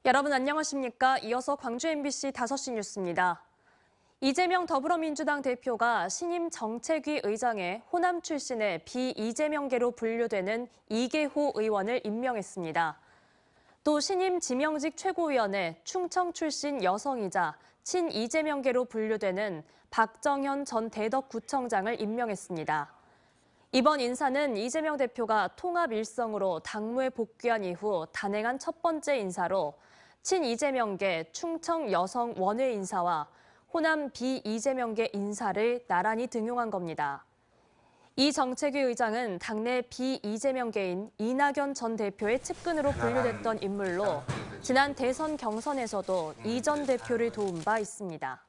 여러분 안녕하십니까? 이어서 광주 MBC 5시 뉴스입니다. 이재명 더불어민주당 대표가 신임 정책위 의장에 호남 출신의 비이재명계로 분류되는 이계호 의원을 임명했습니다. 또 신임 지명직 최고위원에 충청 출신 여성이자 친이재명계로 분류되는 박정현 전 대덕구청장을 임명했습니다. 이번 인사는 이재명 대표가 통합 일성으로 당무에 복귀한 이후 단행한 첫 번째 인사로 친이재명계 충청 여성 원외 인사와 호남 비이재명계 인사를 나란히 등용한 겁니다. 이 정책위 의장은 당내 비이재명계인 이낙연 전 대표의 측근으로 분류됐던 인물로 지난 대선 경선에서도 이 전 대표를 도운 바 있습니다.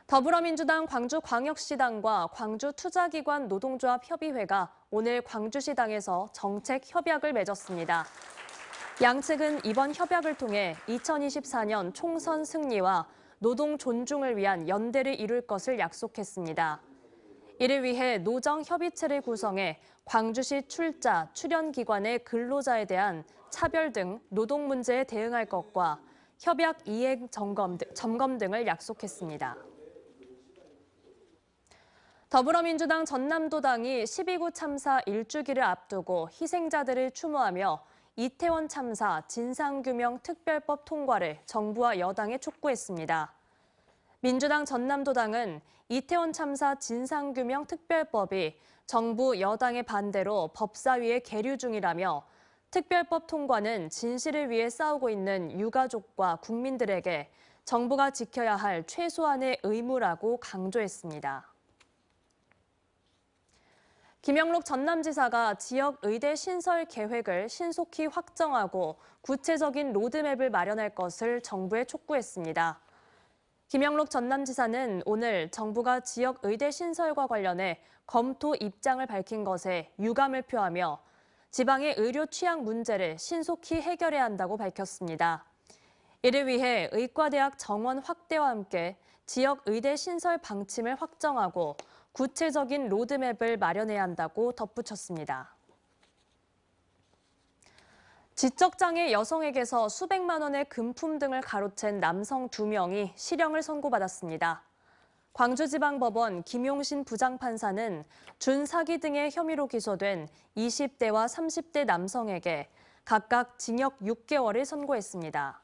더불어민주당 광주광역시당과 광주투자기관 노동조합협의회가 오늘 광주시당에서 정책 협약을 맺었습니다. 양측은 이번 협약을 통해 2024년 총선 승리와 노동 존중을 위한 연대를 이룰 것을 약속했습니다. 이를 위해 노정협의체를 구성해 광주시 출자, 출연기관의 근로자에 대한 차별 등 노동 문제에 대응할 것과 협약 이행 점검 등을 약속했습니다. 더불어민주당 전남도당이 12구 참사 1주기를 앞두고 희생자들을 추모하며 이태원 참사 진상규명 특별법 통과를 정부와 여당에 촉구했습니다. 민주당 전남도당은 이태원 참사 진상규명 특별법이 정부 여당의 반대로 법사위에 계류 중이라며 특별법 통과는 진실을 위해 싸우고 있는 유가족과 국민들에게 정부가 지켜야 할 최소한의 의무라고 강조했습니다. 김영록 전남지사가 지역 의대 신설 계획을 신속히 확정하고 구체적인 로드맵을 마련할 것을 정부에 촉구했습니다. 김영록 전남지사는 오늘 정부가 지역 의대 신설과 관련해 검토 입장을 밝힌 것에 유감을 표하며 지방의 의료 취약 문제를 신속히 해결해야 한다고 밝혔습니다. 이를 위해 의과대학 정원 확대와 함께 지역 의대 신설 방침을 확정하고 구체적인 로드맵을 마련해야 한다고 덧붙였습니다. 지적장애 여성에게서 수백만 원의 금품 등을 가로챈 남성 2명이 실형을 선고받았습니다. 광주지방법원 김용신 부장판사는 준사기 등의 혐의로 기소된 20대와 30대 남성에게 각각 징역 6개월을 선고했습니다.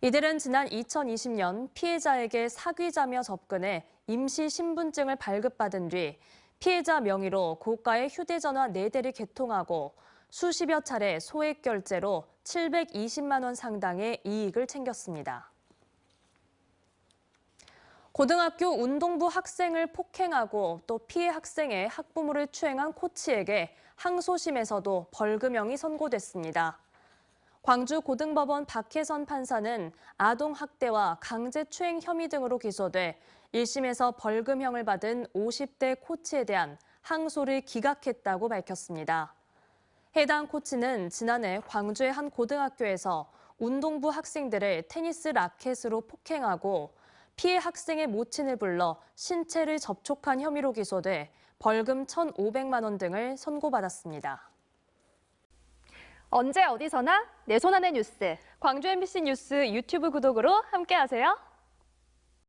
이들은 지난 2020년 피해자에게 사귀자며 접근해 임시 신분증을 발급받은 뒤 피해자 명의로 고가의 휴대전화 4대를 개통하고 수십여 차례 소액 결제로 720만 원 상당의 이익을 챙겼습니다. 고등학교 운동부 학생을 폭행하고 또 피해 학생의 학부모를 추행한 코치에게 항소심에서도 벌금형이 선고됐습니다. 광주고등법원 박혜선 판사는 아동학대와 강제추행 혐의 등으로 기소돼 1심에서 벌금형을 받은 50대 코치에 대한 항소를 기각했다고 밝혔습니다. 해당 코치는 지난해 광주의 한 고등학교에서 운동부 학생들을 테니스 라켓으로 폭행하고 피해 학생의 모친을 불러 신체를 접촉한 혐의로 기소돼 벌금 1,500만 원 등을 선고받았습니다. 언제 어디서나 내 손 안의 뉴스. 광주 MBC 뉴스 유튜브 구독으로 함께하세요.